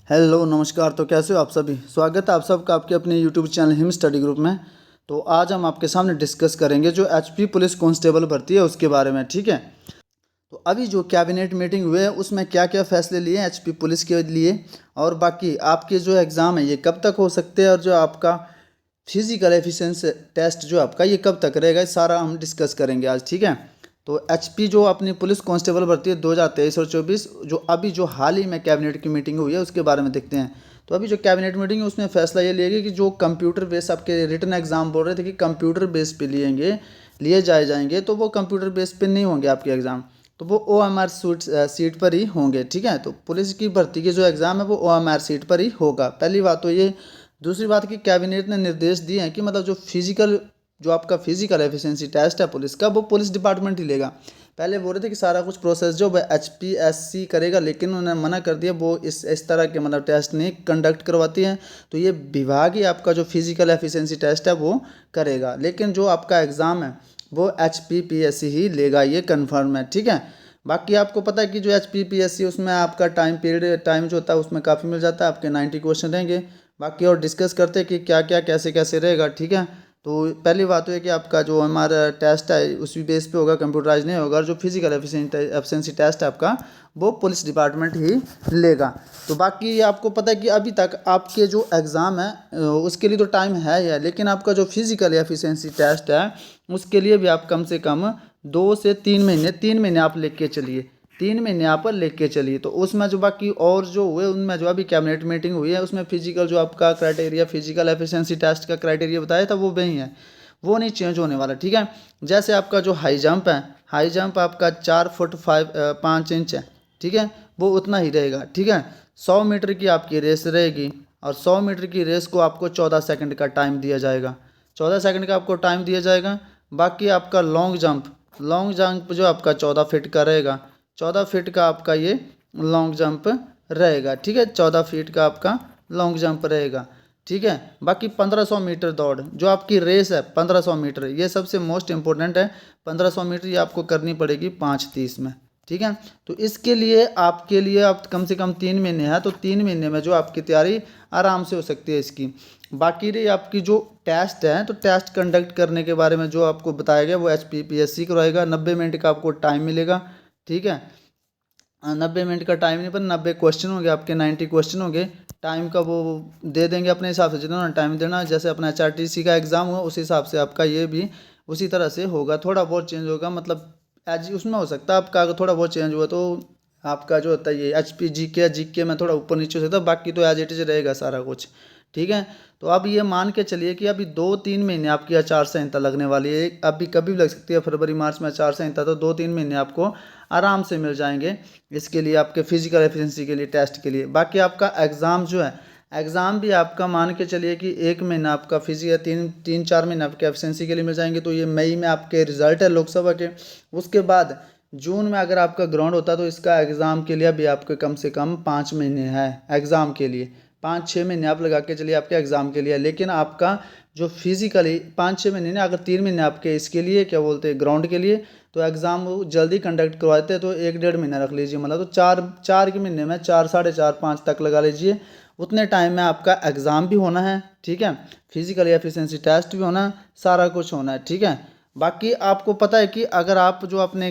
Hello नमस्कार। तो कैसे हो आप सभी? स्वागत है आप सबका आपके अपने YouTube channel him study group में। तो आज हम आपके सामने डिस्कस करेंगे जो एचपी पुलिस कांस्टेबल भर्ती है उसके बारे में, ठीक है। तो अभी जो कैबिनेट मीटिंग हुई है उसमें क्या क्या फैसले लिए हैं एचपी पुलिस के लिए, और बाकी आपके जो एग्ज़ाम है ये कब तक हो सकते हैं, और जो आपका फिजिकल एफिशिएंसी टेस्ट जो आपका ये कब तक रहेगा, ये सारा हम डिस्कस करेंगे आज, ठीक है। तो एचपी जो अपनी पुलिस कांस्टेबल भर्ती है 2023 और 24, जो अभी जो हाल ही में कैबिनेट की मीटिंग हुई है उसके बारे में देखते हैं। तो अभी जो कैबिनेट मीटिंग है उसमें फैसला ये लिया गया कि जो कंप्यूटर बेस आपके रिटन एग्जाम बोल रहे थे कि कंप्यूटर बेस पे लिए जाएंगे, तो वो कंप्यूटर बेस पे नहीं होंगे आपके एग्ज़ाम, तो वो OMR सीट पर ही होंगे, ठीक है। तो पुलिस की भर्ती के जो एग्ज़ाम है वो OMR सीट पर ही होगा, पहली बात तो ये। दूसरी बात कि कैबिनेट ने निर्देश दिए हैं कि मतलब जो आपका फिजिकल एफिशिएंसी टेस्ट है पुलिस का, वो पुलिस डिपार्टमेंट ही लेगा। पहले बोल रहे थे कि सारा कुछ प्रोसेस जो HPSC करेगा, लेकिन उन्होंने मना कर दिया, वो इस तरह के मतलब टेस्ट नहीं कंडक्ट करवाती हैं। तो ये विभाग ही आपका जो फिजिकल एफिशिएंसी टेस्ट है वो करेगा, लेकिन जो आपका एग्ज़ाम है वो HPPSC ही लेगा, ये कन्फर्म है, ठीक है। बाकी आपको पता है कि जो HPPSC उसमें आपका टाइम जो होता है उसमें काफ़ी मिल जाता है, आपके 90 क्वेश्चन रहेंगे। बाकी और डिस्कस करते हैं कि क्या क्या कैसे कैसे रहेगा, ठीक है। तो पहली बात तो है कि आपका जो हमारा टेस्ट है उसी बेस पे होगा, कंप्यूटराइज नहीं होगा, और जो फिजिकल एफिशिएंसी टेस्ट है आपका वो पुलिस डिपार्टमेंट ही लेगा। तो बाकी आपको पता है कि अभी तक आपके जो एग्ज़ाम है उसके लिए तो टाइम है ही है, लेकिन आपका जो फिजिकल एफिशिएंसी टेस्ट है उसके लिए भी आप कम से कम 2 से 3 महीने 3 महीने आप लेके चलिए, 3 महीने आप लेके चलिए। तो उसमें जो बाकी और जो हुए उनमें जो अभी कैबिनेट मीटिंग हुई है उसमें फिजिकल जो आपका क्राइटेरिया फिजिकल एफिशिएंसी टेस्ट का क्राइटेरिया बताया था वो वही है, वो नहीं चेंज होने वाला, ठीक है। जैसे आपका जो हाई जंप है, हाई जंप आपका 4 फुट 5 इंच है, ठीक है, वो उतना ही रहेगा, ठीक है। 100 मीटर की आपकी रेस रहेगी, और 100 मीटर की रेस को आपको 14 सेकंड का टाइम दिया जाएगा, 14 सेकंड का आपको टाइम दिया जाएगा। बाकी आपका लॉन्ग जंप जो आपका 14 फीट का रहेगा, 14 फीट का आपका ये लॉन्ग जंप रहेगा, ठीक है, 14 फीट का आपका लॉन्ग जंप रहेगा, ठीक है। बाकी 1500 मीटर दौड़ जो आपकी रेस है, 1500 मीटर ये सबसे मोस्ट इंपॉर्टेंट है। 1500 मीटर ये आपको करनी पड़ेगी 5:30 में, ठीक है। तो इसके लिए आपके लिए आप कम से कम 3 महीने हैं, तो 3 महीने में जो आपकी तैयारी आराम से हो सकती है इसकी। बाकी रही आपकी जो टेस्ट है, तो टेस्ट कंडक्ट करने के बारे में जो आपको बताया गया वो HPPSC करवाएगा। 90 मिनट का आपको टाइम मिलेगा, ठीक है। 90 मिनट का टाइम नहीं पर 90 क्वेश्चन होंगे आपके, 90 क्वेश्चन होंगे। टाइम का वो दे देंगे अपने हिसाब से, जितना टाइम देना, जैसे अपना HRTC का एग्ज़ाम हुआ उस हिसाब से आपका ये भी उसी तरह से होगा। थोड़ा बहुत चेंज होगा, मतलब एज उसमें हो सकता है आपका, अगर थोड़ा बहुत चेंज हुआ तो आपका जो होता है ये GK में थोड़ा ऊपर नीचे हो सकता है, बाकी तो एज इट इज रहेगा सारा कुछ, ठीक है। तो अब ये मान के चलिए कि अभी 2-3 महीने आपकी आचार संहिता लगने वाली है, अभी कभी भी लग सकती है, फरवरी मार्च में आचार संहिता, तो 2-3 महीने आपको आराम से मिल जाएंगे इसके लिए, आपके फिजिकल एफिशिएंसी के लिए टेस्ट के लिए। बाकी आपका एग्ज़ाम जो है, एग्ज़ाम भी आपका मान के चलिए कि 1 महीना आपका फिजिकल, 3-4 महीने आपके एफिशिएंसी के लिए मिल जाएंगे। तो ये मई में आपके रिजल्ट है लोकसभा के, उसके बाद जून में अगर आपका ग्राउंड होता है तो इसका एग्ज़ाम के लिए भी आपके कम से कम 5 महीने है एग्ज़ाम के लिए, 5-6 महीने आप लगा के चलिए आपके एग्ज़ाम के लिए। लेकिन आपका जो फिजिकली 5-6 महीने ना, अगर 3 महीने आपके इसके लिए क्या बोलते हैं ग्राउंड के लिए, तो एग्ज़ाम वो जल्दी कंडक्ट करवाते हैं, तो 1-1.5 महीना रख लीजिए, मतलब तो 4 के महीने में 4, 4.5, 5 तक लगा लीजिए। उतने टाइम में आपका एग्ज़ाम भी होना है, ठीक है, फिजिकल एफिशिएंसी टेस्ट भी होना है, सारा कुछ होना है, ठीक है। बाकी आपको पता है कि अगर आप जो अपने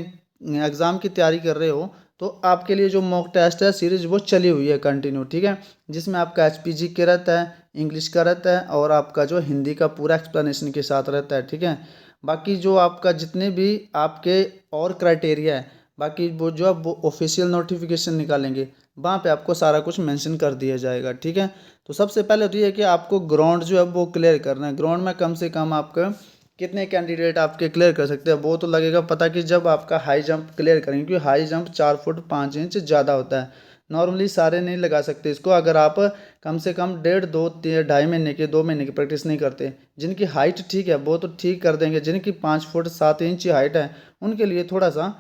एग्ज़ाम की तैयारी कर रहे हो तो आपके लिए जो मॉक टेस्ट है सीरीज वो चली हुई है कंटिन्यू, ठीक है, जिसमें आपका HPG के रहता है, इंग्लिश का रहता है, और आपका जो हिंदी का पूरा एक्सप्लेनेशन के साथ रहता है, ठीक है। बाकी जो आपका जितने भी आपके और क्राइटेरिया है, बाकी वो जो आप वो ऑफिशियल नोटिफिकेशन निकालेंगे वहाँ पे आपको सारा कुछ मेंशन कर दिया जाएगा, ठीक है। तो सबसे पहले तो ये है कि आपको ग्राउंड जो है वो क्लियर करना है। ग्राउंड में कम से कम आपका कितने कैंडिडेट आपके क्लियर कर सकते हैं वो तो लगेगा पता कि जब आपका हाई जंप क्लियर करेंगे, क्योंकि हाई जंप 4 फुट 5 इंच ज़्यादा होता है, नॉर्मली सारे नहीं लगा सकते इसको। अगर आप कम से कम 1.5 2 2.5 महीने के 2 महीने की प्रैक्टिस नहीं करते, जिनकी हाइट ठीक है वो तो ठीक कर देंगे, जिनकी 5 फुट 7 इंच की हाइट है उनके लिए थोड़ा सा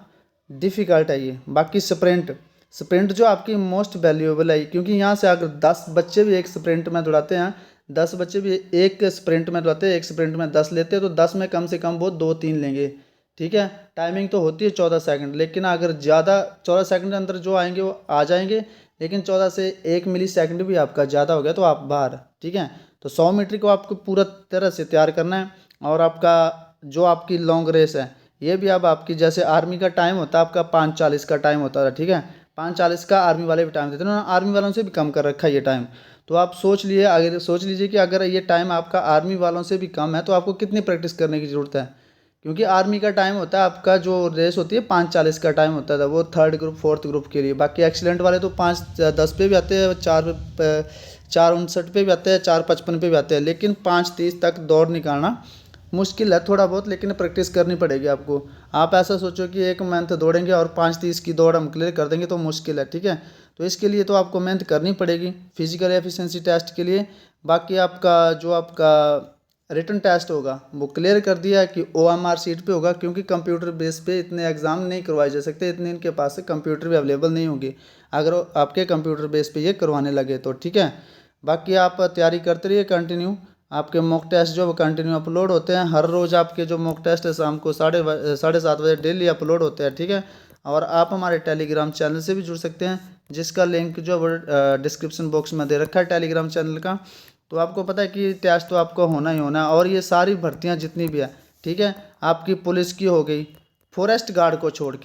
डिफ़िकल्ट है ये। बाकी स्प्रिंट स्प्रिंट जो आपकी मोस्ट वैल्यूएबल है, क्योंकि यहाँ से अगर 10 बच्चे भी एक स्प्रिंट में दौड़ाते हैं, 10 बच्चे भी एक स्प्रिंट में दौड़ाते हैं, एक स्प्रिंट में 10 लेते हैं, तो 10 में कम से कम वो 2-3 लेंगे, ठीक है। टाइमिंग तो होती है 14 सेकंड, लेकिन अगर ज़्यादा 14 सेकंड के अंदर जो आएंगे वो आ जाएंगे, लेकिन 14 से 1 मिली सेकेंड भी आपका ज़्यादा हो गया तो आप बाहर, ठीक है। तो 100 मीटर को आपको पूरा तरह से तैयार करना है। और आपका जो आपकी लॉन्ग रेस है ये भी अब आपकी, जैसे आर्मी का टाइम होता है आपका 5:40 का टाइम होता था, ठीक है। 5:40 का आर्मी वाले भी टाइम देते हैं, उन्होंने आर्मी वालों से भी कम कर रखा है ये टाइम। तो आप सोच लीजिए कि अगर ये टाइम आपका आर्मी वालों से भी कम है तो आपको कितनी प्रैक्टिस करने की ज़रूरत है। क्योंकि आर्मी का टाइम होता है आपका, जो रेस होती है 5:40 का टाइम होता था वो 3rd ग्रुप 4th ग्रुप के लिए। बाकी एक्सीलेंट वाले तो 5:10 पे भी आते हैं, 4:59 पे भी आते हैं, 4:55 पे भी आते हैं। लेकिन 5:30 तक दौड़ निकालना मुश्किल है थोड़ा बहुत, लेकिन प्रैक्टिस करनी पड़ेगी आपको। आप ऐसा सोचो कि 1 मंथ दौड़ेंगे और 5:30 की दौड़ हम क्लियर कर देंगे तो मुश्किल है, ठीक है। तो इसके लिए तो आपको मेहनत करनी पड़ेगी फिजिकल एफिशिएंसी टेस्ट के लिए। बाकी आपका जो आपका रिटन टेस्ट होगा वो क्लियर कर दिया है कि OMR सीट पे होगा, क्योंकि कंप्यूटर बेस पे इतने एग्ज़ाम नहीं करवाए जा सकते, इतने इनके पास से कंप्यूटर भी अवेलेबल नहीं होगी अगर आपके कंप्यूटर बेस पे ये करवाने लगे तो, ठीक है। बाकी आप तैयारी करते रहिए कंटिन्यू। आपके मॉक टेस्ट जो कंटिन्यू अपलोड होते हैं हर रोज़, आपके जो मॉक टेस्ट है शाम को 7:30 बजे डेली अपलोड होते हैं, ठीक है। और आप हमारे टेलीग्राम चैनल से भी जुड़ सकते हैं, जिसका लिंक जो डिस्क्रिप्शन बॉक्स में दे रखा है टेलीग्राम चैनल का। तो आपको पता है कि टेस्ट तो आपको होना ही होना है। और ये सारी भर्तियाँ जितनी भी है, ठीक है, आपकी पुलिस की हो गई, फॉरेस्ट गार्ड को छोड़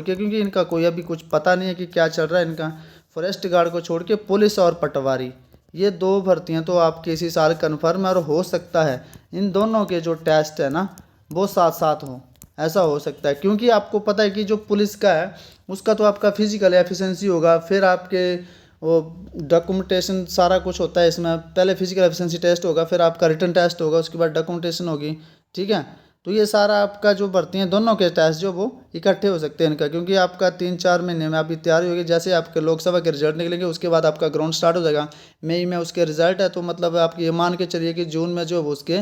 के, क्योंकि इनका कोई अभी कुछ पता नहीं है कि क्या चल रहा है इनका। फॉरेस्ट गार्ड को छोड़ के पुलिस और पटवारी, ये 2 भर्तियाँ तो आपके इसी साल कन्फर्म है। और हो सकता है इन दोनों के जो टेस्ट है ना वो साथ साथ हों, ऐसा हो सकता है। क्योंकि आपको पता है कि जो पुलिस का है उसका तो आपका फिजिकल एफिशिएंसी होगा, फिर आपके वो डॉक्यूमेंटेशन सारा कुछ होता है इसमें। पहले फिजिकल एफिशिएंसी टेस्ट होगा, फिर आपका रिटन टेस्ट होगा, उसके बाद डॉक्यूमेंटेशन होगी, ठीक है। तो ये सारा आपका जो भर्ती है दोनों के टेस्ट जो वो इकट्ठे हो सकते हैं इनका, क्योंकि आपका 3-4 महीने में अभी तैयारी होगी। जैसे आपके लोकसभा के रिजल्ट निकलेंगे उसके बाद आपका ग्राउंड स्टार्ट हो जाएगा। मई में उसके रिजल्ट है, तो मतलब आप ये मान के चलिए कि जून में जो उसके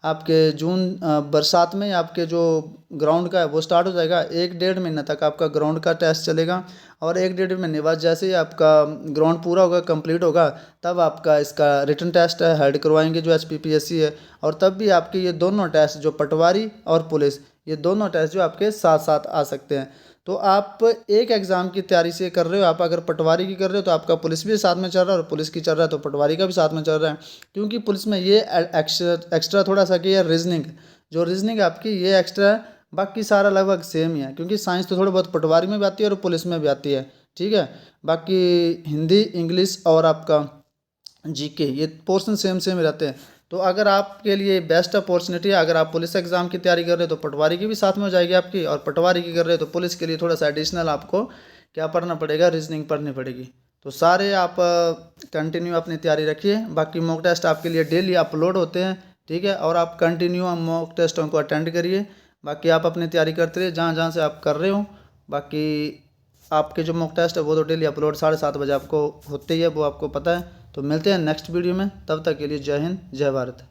आपके बरसात में आपके जो ग्राउंड का है वो स्टार्ट हो जाएगा। 1-1.5 महीना तक आपका ग्राउंड का टेस्ट चलेगा। और 1-1.5 महीने बाद जैसे ही आपका ग्राउंड पूरा होगा, कंप्लीट होगा, तब आपका इसका रिटन टेस्ट है हेड करवाएंगे जो HPPSC है। और तब भी आपके ये दोनों टेस्ट जो पटवारी और पुलिस, ये दोनों टेस्ट जो आपके साथ साथ आ सकते हैं। तो आप एक एग्ज़ाम की तैयारी से कर रहे हो, आप अगर पटवारी की कर रहे हो तो आपका पुलिस भी साथ में चल रहा है, और पुलिस की चल रहा है तो पटवारी का भी साथ में चल रहा है। क्योंकि पुलिस में ये एक्स्ट्रा थोड़ा सा कि रीजनिंग, जो रीजनिंग आपकी ये एक्स्ट्रा है, बाकी सारा लगभग सेम ही है। क्योंकि साइंस तो थोड़ी बहुत पटवारी में भी आती है और पुलिस में भी आती है, ठीक है। बाकी हिंदी, इंग्लिश और आपका GK ये पोर्शन सेम सेम रहते हैं। तो अगर आपके लिए बेस्ट अपॉर्चुनिटी है, अगर आप पुलिस एग्ज़ाम की तैयारी कर रहे हो तो पटवारी की भी साथ में हो जाएगी आपकी, और पटवारी की कर रहे हो तो पुलिस के लिए थोड़ा सा एडिशनल आपको क्या पढ़ना पड़ेगा, रीजनिंग पढ़नी पड़ेगी। तो सारे आप कंटिन्यू अपनी तैयारी रखिए। बाकी मॉक टेस्ट आपके लिए डेली अपलोड होते हैं, ठीक है। और आप कंटिन्यू मॉक टेस्टों को अटेंड करिए। बाकी आप अपनी तैयारी करते रहिए जहाँ जहाँ से आप कर रहे हो। बाकी आपके जो मॉक टेस्ट है वो तो डेली अपलोड 7:30 बजे आपको होते ही है, वो आपको पता है। तो मिलते हैं नेक्स्ट वीडियो में, तब तक के लिए जय हिंद, जय भारत।